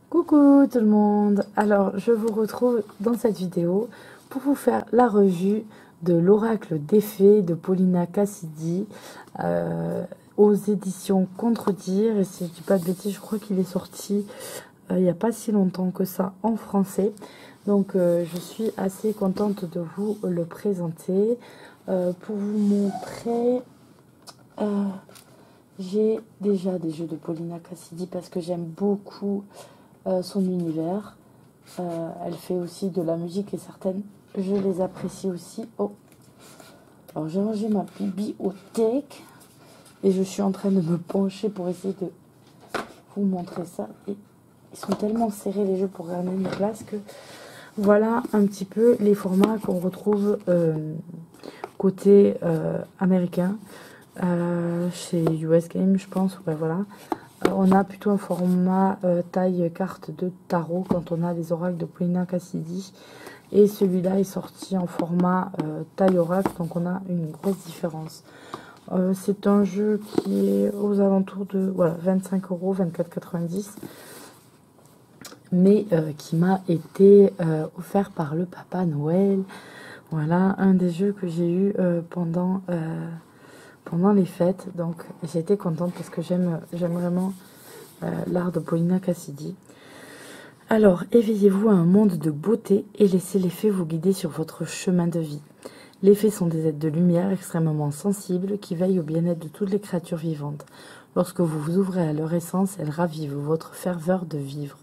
Coucou tout le monde. Alors je vous retrouve dans cette vidéo pour vous faire la revue de l'oracle des fées de Paulina Cassidy aux éditions Contredire. Et si je dis pas de bêtises, je crois qu'il est sorti il n'y a pas si longtemps que ça en français. Donc je suis assez contente de vous le présenter. Pour vous montrer, j'ai déjà des jeux de Paulina Cassidy parce que j'aime beaucoup son univers. Elle fait aussi de la musique et certaines, je les apprécie aussi. Oh, alors j'ai rangé ma bibliothèque et je suis en train de me pencher pour essayer de vous montrer ça. Et ils sont tellement serrés les jeux pour gagner une place que voilà un petit peu les formats qu'on retrouve côté américain chez US Game, je pense. Ouais, voilà. On a plutôt un format taille carte de tarot quand on a les oracles de Paulina Cassidy. Et celui-là est sorti en format taille oracle, donc on a une grosse différence. C'est un jeu qui est aux alentours de 25 €, 24,90 €, mais qui m'a été offert par le Papa Noël. Voilà, un des jeux que j'ai eu pendant les fêtes, donc j'ai été contente parce que j'aime vraiment l'art de Paulina Cassidy. Alors, éveillez-vous à un monde de beauté et laissez les fées vous guider sur votre chemin de vie. Les fées sont des êtres de lumière extrêmement sensibles qui veillent au bien-être de toutes les créatures vivantes. Lorsque vous vous ouvrez à leur essence, elles ravivent votre ferveur de vivre.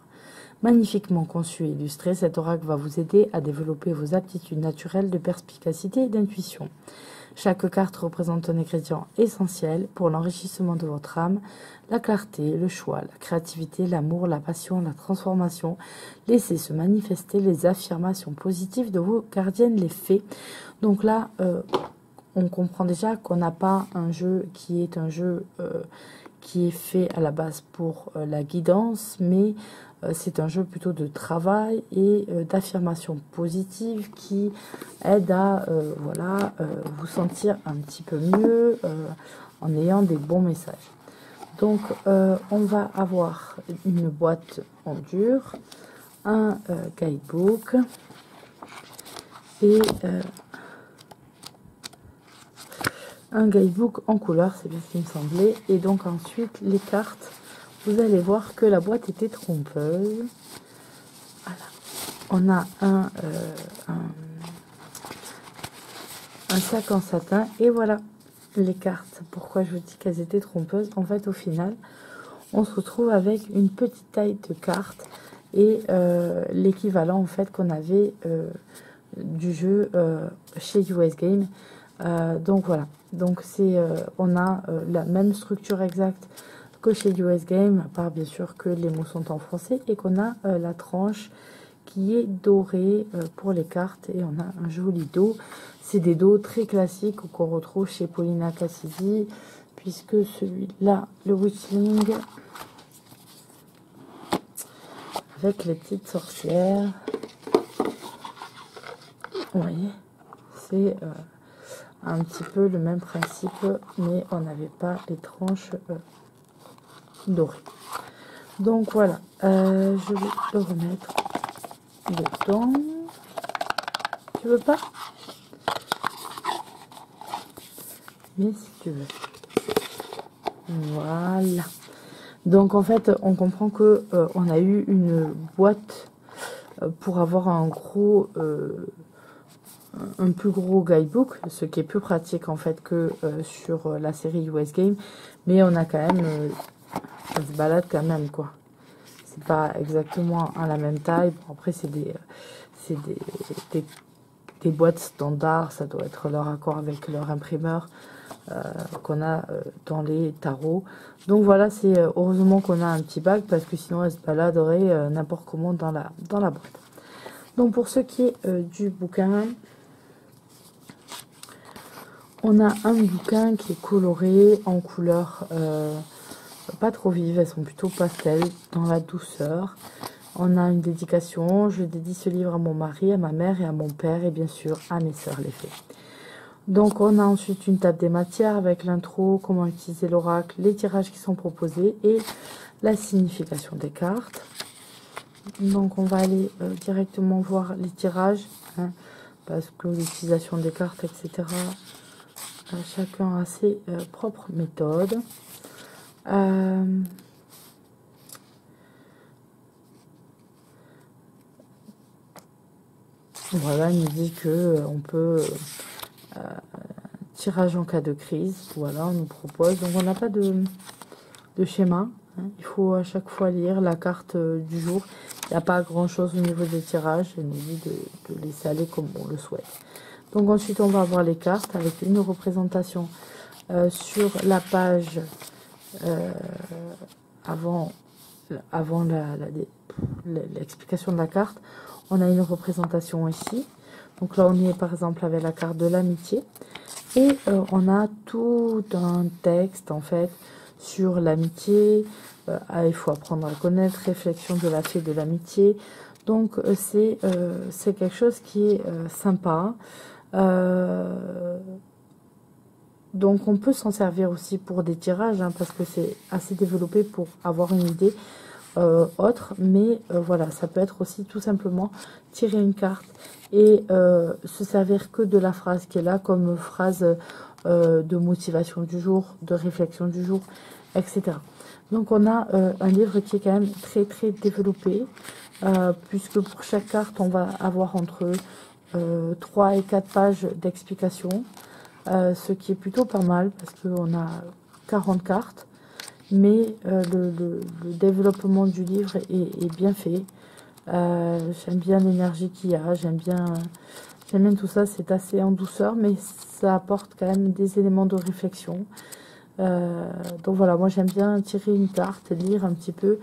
Magnifiquement conçu et illustré, cet oracle va vous aider à développer vos aptitudes naturelles de perspicacité et d'intuition. Chaque carte représente un ingrédient essentiel pour l'enrichissement de votre âme, la clarté, le choix, la créativité, l'amour, la passion, la transformation. Laissez se manifester les affirmations positives de vos gardiennes, les fées. Donc là, on comprend déjà qu'on n'a pas un jeu qui est un jeu qui est fait à la base pour la guidance, mais c'est un jeu plutôt de travail et d'affirmation positive qui aide à vous sentir un petit peu mieux en ayant des bons messages. Donc on va avoir une boîte en dur, un guidebook et un guidebook en couleur, c'est bien ce qui me semblait. Et donc ensuite les cartes, vous allez voir que la boîte était trompeuse. Voilà. On a un sac en satin et voilà les cartes. Pourquoi je vous dis qu'elles étaient trompeuses? En fait, au final, on se retrouve avec une petite taille de carte et l'équivalent en fait qu'on avait du jeu chez US Game. Donc voilà. Donc c'est on a la même structure exacte que chez US Game, à part bien sûr que les mots sont en français et qu'on a la tranche qui est dorée pour les cartes et on a un joli dos. C'est des dos très classiques qu'on retrouve chez Paulina Cassidy, puisque celui-là, le Witchling, avec les petites sorcières, vous voyez, c'est un petit peu le même principe, mais on n'avait pas les tranches dorées. Donc voilà, je vais le remettre dedans. Tu veux pas? Mais si tu veux. Voilà. Donc en fait, on comprend que on a eu une boîte pour avoir un plus gros guidebook, ce qui est plus pratique en fait que sur la série US Game, mais on a quand même ça se balade quand même quoi. C'est pas exactement à la même taille. Bon, après c'est des boîtes standards, ça doit être leur accord avec leur imprimeur qu'on a dans les tarots. Donc voilà, c'est heureusement qu'on a un petit bac parce que sinon elle se baladerait n'importe comment dans la boîte. Donc pour ce qui est du bouquin, on a un bouquin qui est coloré en couleurs pas trop vives, elles sont plutôt pastel, dans la douceur. On a une dédication, je dédie ce livre à mon mari, à ma mère et à mon père et bien sûr à mes sœurs les fées. Donc on a ensuite une table des matières avec l'intro, comment utiliser l'oracle, les tirages qui sont proposés et la signification des cartes. Donc on va aller directement voir les tirages, hein, parce que l'utilisation des cartes, etc. Chacun a ses propres méthodes. Voilà, il nous dit que on peut tirage en cas de crise. Voilà, on nous propose. Donc on n'a pas de schéma. Hein. Il faut à chaque fois lire la carte du jour. Il n'y a pas grand chose au niveau des tirages. Il nous dit de laisser aller comme on le souhaite. Donc ensuite on va avoir les cartes avec une représentation sur la page avant l'explication de la carte. On a une représentation ici. Donc là on est par exemple avec la carte de l'amitié. Et on a tout un texte en fait sur l'amitié. Il faut apprendre à connaître, réflexion de la fée de l'amitié. Donc c'est quelque chose qui est sympa. Donc on peut s'en servir aussi pour des tirages, hein, parce que c'est assez développé pour avoir une idée autre. Mais voilà, ça peut être aussi tout simplement tirer une carte et se servir que de la phrase qui est là comme phrase de motivation du jour, de réflexion du jour, etc. Donc on a un livre qui est quand même très très développé, puisque pour chaque carte on va avoir entre 3 et 4 pages d'explication, ce qui est plutôt pas mal parce qu'on a 40 cartes, mais le développement du livre est bien fait. J'aime bien l'énergie qu'il y a, j'aime bien tout ça, c'est assez en douceur, mais ça apporte quand même des éléments de réflexion. Donc voilà, moi j'aime bien tirer une carte, lire un petit peu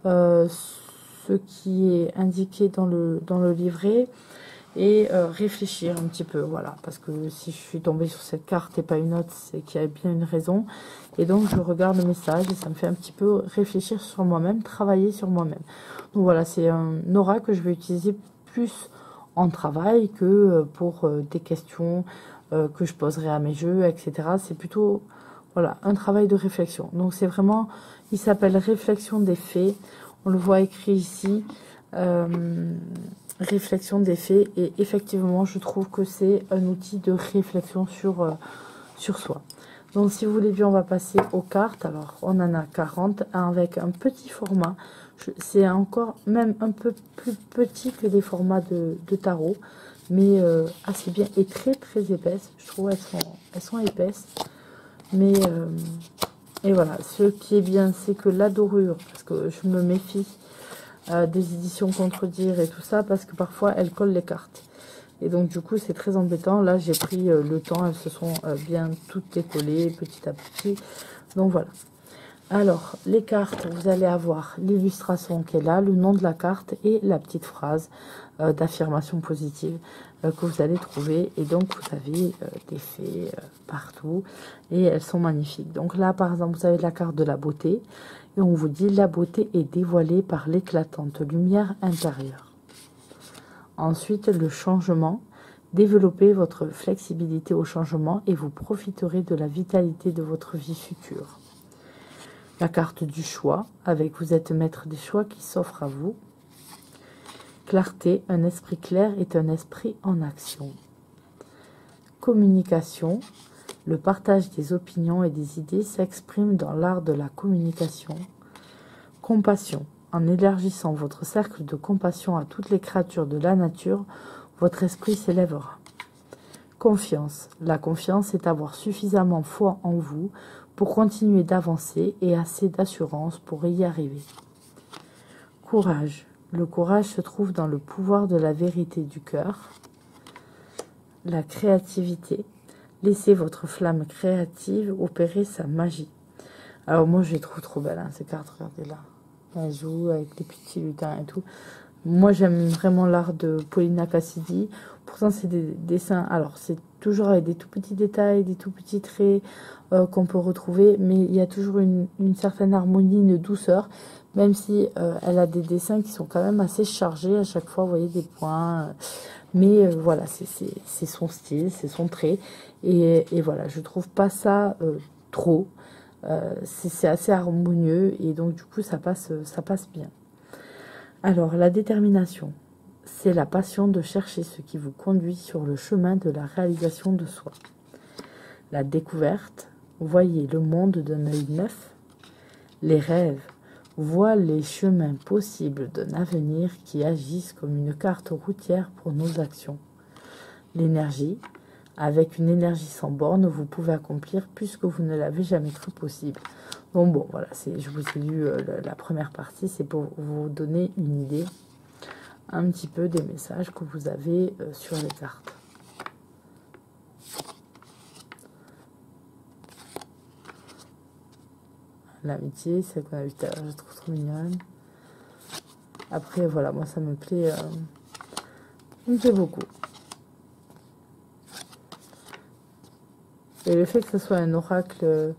ce qui est indiqué dans le livret et réfléchir un petit peu, voilà, parce que si je suis tombée sur cette carte et pas une autre, c'est qu'il y a bien une raison. Et donc je regarde le message et ça me fait un petit peu réfléchir sur moi-même, travailler sur moi-même. Donc voilà, c'est un aura que je vais utiliser plus en travail que pour des questions que je poserai à mes jeux, etc. C'est plutôt, voilà, un travail de réflexion. Donc c'est vraiment, il s'appelle Réflexion des faits. On le voit écrit ici, réflexion des faits. Et effectivement, je trouve que c'est un outil de réflexion sur soi. Donc si vous voulez bien, on va passer aux cartes. Alors on en a 40 avec un petit format. C'est encore même un peu plus petit que les formats de tarot, mais assez bien et très très épaisses. Je trouve elles sont épaisses. Mais et voilà, ce qui est bien, c'est que la dorure, parce que je me méfie des éditions Contredire et tout ça, parce que parfois elles collent les cartes. Et donc du coup c'est très embêtant. Là j'ai pris le temps, elles se sont bien toutes décollées petit à petit. Donc voilà. Alors les cartes, vous allez avoir l'illustration qui est là, le nom de la carte et la petite phrase d'affirmation positive que vous allez trouver. Et donc vous avez des faits partout et elles sont magnifiques. Donc là par exemple vous avez la carte de la beauté et on vous dit la beauté est dévoilée par l'éclatante lumière intérieure. Ensuite, le changement. Développez votre flexibilité au changement et vous profiterez de la vitalité de votre vie future. La carte du choix, avec vous êtes maître des choix qui s'offrent à vous. Clarté, un esprit clair est un esprit en action. Communication, le partage des opinions et des idées s'exprime dans l'art de la communication. Compassion. En élargissant votre cercle de compassion à toutes les créatures de la nature, votre esprit s'élèvera. Confiance. La confiance est avoir suffisamment foi en vous pour continuer d'avancer et assez d'assurance pour y arriver. Courage. Le courage se trouve dans le pouvoir de la vérité du cœur. La créativité. Laissez votre flamme créative opérer sa magie. Alors moi je les trouve trop belles, hein, ces cartes, regardez là. Elle joue avec les petits lutins et tout. Moi, j'aime vraiment l'art de Paulina Cassidy. Pourtant, c'est des dessins... Alors, c'est toujours avec des tout petits détails, des tout petits traits qu'on peut retrouver. Mais il y a toujours une certaine harmonie, une douceur. Même si elle a des dessins qui sont quand même assez chargés. À chaque fois, vous voyez des points. Mais voilà, c'est son style, c'est son trait. Et voilà, je trouve pas ça trop. C'est assez harmonieux. Et donc, du coup, ça passe bien. Alors, la détermination, c'est la passion de chercher ce qui vous conduit sur le chemin de la réalisation de soi. La découverte, voyez le monde d'un œil neuf. Les rêves, voient les chemins possibles d'un avenir qui agissent comme une carte routière pour nos actions. L'énergie, avec une énergie sans borne, vous pouvez accomplir plus que vous ne l'avez jamais cru possible. Donc bon, voilà, je vous ai lu la première partie, c'est pour vous donner une idée un petit peu des messages que vous avez sur les cartes. L'amitié, c'est qu'on a vu tout à l'heure, je trouve trop mignonne. Après, voilà, moi ça me plaît beaucoup. Et le fait que ce soit un oracle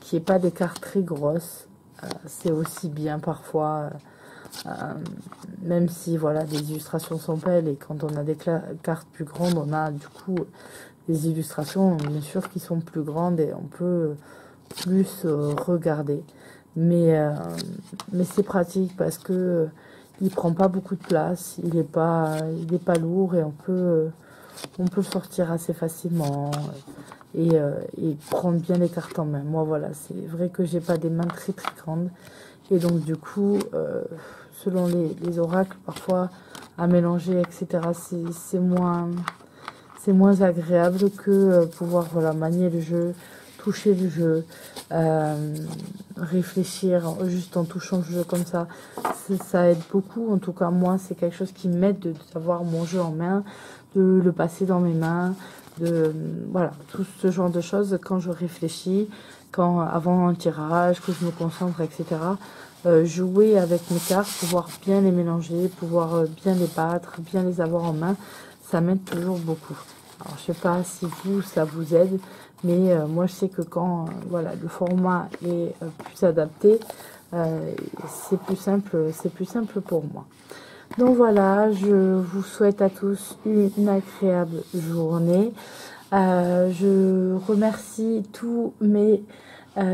qui n'ait pas des cartes très grosses, c'est aussi bien parfois, même si voilà, des illustrations sont belles et quand on a des cartes plus grandes, on a du coup des illustrations bien sûr qui sont plus grandes et on peut plus regarder. Mais c'est pratique parce que il prend pas beaucoup de place, il est pas lourd et on peut le sortir assez facilement et prendre bien les cartes en main. Moi voilà, c'est vrai que j'ai pas des mains très très grandes et donc du coup selon les oracles parfois à mélanger etc c'est moins agréable que pouvoir voilà manier le jeu, toucher le jeu, réfléchir juste en touchant le jeu comme ça aide beaucoup. En tout cas moi c'est quelque chose qui m'aide d'avoir mon jeu en main, de le passer dans mes mains, voilà, tout ce genre de choses quand je réfléchis, avant un tirage, que je me concentre, etc. Jouer avec mes cartes, pouvoir bien les mélanger, pouvoir bien les battre, bien les avoir en main, ça m'aide toujours beaucoup. Alors je sais pas si ça vous aide, mais moi je sais que quand voilà, le format est plus adapté, c'est plus simple pour moi. Donc voilà, je vous souhaite à tous une agréable journée. Je remercie tous mes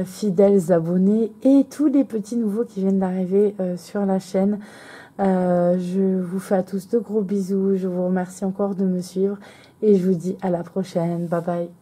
fidèles abonnés et tous les petits nouveaux qui viennent d'arriver sur la chaîne. Je vous fais à tous de gros bisous. Je vous remercie encore de me suivre et je vous dis à la prochaine. Bye bye.